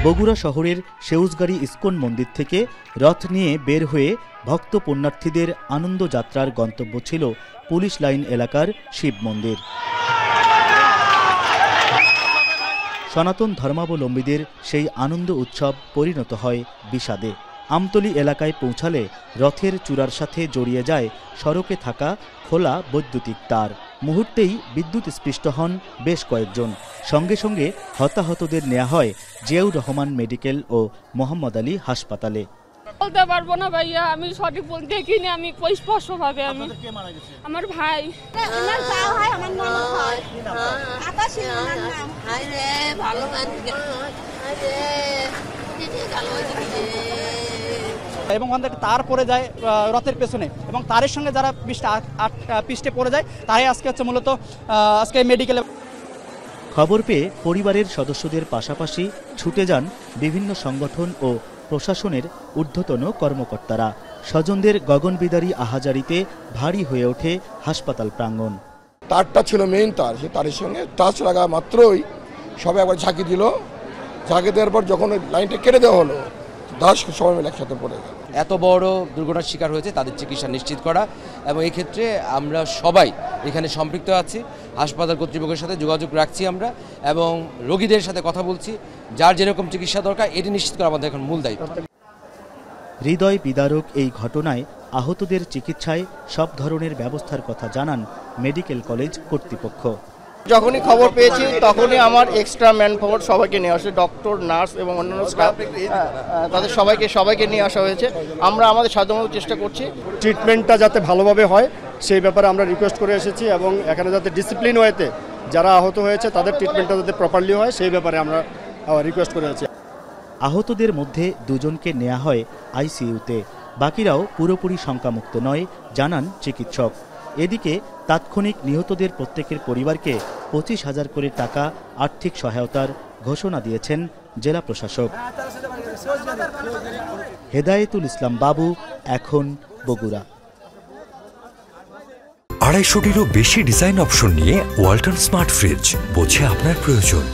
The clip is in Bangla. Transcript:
বগুড়া শহরের সেউজগাড়ি ইস্কন মন্দির থেকে রথ নিয়ে বের হয়ে ভক্ত পুণ্যার্থীদের আনন্দ যাত্রার গন্তব্য ছিল পুলিশ লাইন এলাকার শিব মন্দির। সনাতন ধর্মাবলম্বীদের সেই আনন্দ উৎসব পরিণত হয় বিষাদে। আমতলী এলাকায় পৌঁছালে রথের চূড়ার সাথে জড়িয়ে যায় সড়কে থাকা খোলা বৈদ্যুতিক তার। মুহূর্তেই বিদ্যুৎ স্পৃষ্ট হন বেশ কয়েকজন। সঙ্গে সঙ্গে হতাহতদের নেওয়া হয় জিয়াউর রহমান মেডিকেল ও মোহাম্মদ আলী হাসপাতালে। বলতে পারবো না ভাইয়া, আমি সঠিক বলতে দেখিনি। আমি স্পষ্টভাবে আমার ভাই, এবং তার পড়ে যায় রথের পেছনে এবং তারের সঙ্গে যারা পৃষ্ঠে পড়ে যায় তারাই আজকে হচ্ছে মূলত আজকে মেডিকেলে। খবর পেয়ে পরিবারের সদস্যদের পাশাপাশি ছুটে যান বিভিন্ন সংগঠন ও প্রশাসনের ঊর্ধ্বতন কর্মকর্তারা। স্বজনদের গগনবিদারী আহাজারিতে ভারী হয়ে ওঠে হাসপাতাল প্রাঙ্গণ। তারটা ছিল মেইন তার, সে তারের সঙ্গে টাচ লাগা মাত্রই সবাই একবার ঝাঁকি দিল। ঝাঁকি দেওয়ার পর যখন লাইনটা কেটে দেওয়া হলো, সবাই মিলে একসাথে পড়ে গেল। এত বড় দুর্ঘটনার শিকার হয়েছে তাদের চিকিৎসা নিশ্চিত করা, এবং এই ক্ষেত্রে আমরা সবাই এখানে সম্পৃক্ত আছি। হাসপাতাল কর্তৃপক্ষের সাথে যোগাযোগ রাখছি আমরা, এবং রোগীদের সাথে কথা বলছি। যার যেরকম চিকিৎসা দরকার এটি নিশ্চিত করা আমাদের এখন মূল দায়িত্ব। হৃদয় বিদারক এই ঘটনায় আহতদের চিকিৎসায় সব ধরনের ব্যবস্থার কথা জানান মেডিকেল কলেজ কর্তৃপক্ষ। যখনই খবর পেয়েছি তখনই আমার এক্সট্রা ম্যান পাওয়ার সবাইকে নিয়ে আসে, ডক্টর, নার্স এবং অন্যান্য স্টাফ, তাদের সবাইকে নিয়ে আসা হয়েছে। আমরা আমাদের সাধ্যমতো চেষ্টা করছি ট্রিটমেন্টটা যাতে ভালোভাবে হয় সেই ব্যাপারে আমরা রিকোয়েস্ট করে এসেছি, এবং এখানে যাতে ডিসিপ্লিন ওয়েতে যারা আহত হয়েছে তাদের ট্রিটমেন্টটা যাতে প্রপারলি হয় সেই ব্যাপারে আমরা রিকোয়েস্ট করে আছি। আহতদের মধ্যে দুজনকে নেওয়া হয় আইসিইউতে, বাকিরাও পুরোপুরি শঙ্কামুক্ত নয় জানান চিকিৎসক। এদিকে তাৎক্ষণিক নিহতদের প্রত্যেকের পরিবারকে 25,000 করে টাকা আর্থিক সহায়তার ঘোষণা দিয়েছেন জেলা প্রশাসক। হেদায়েতুল ইসলাম বাবু, এখন বগুড়া। 250টিরও বেশি ডিজাইন অপশন নিয়ে ওয়ালটন স্মার্ট ফ্রিজ, বোঝে আপনার প্রয়োজন।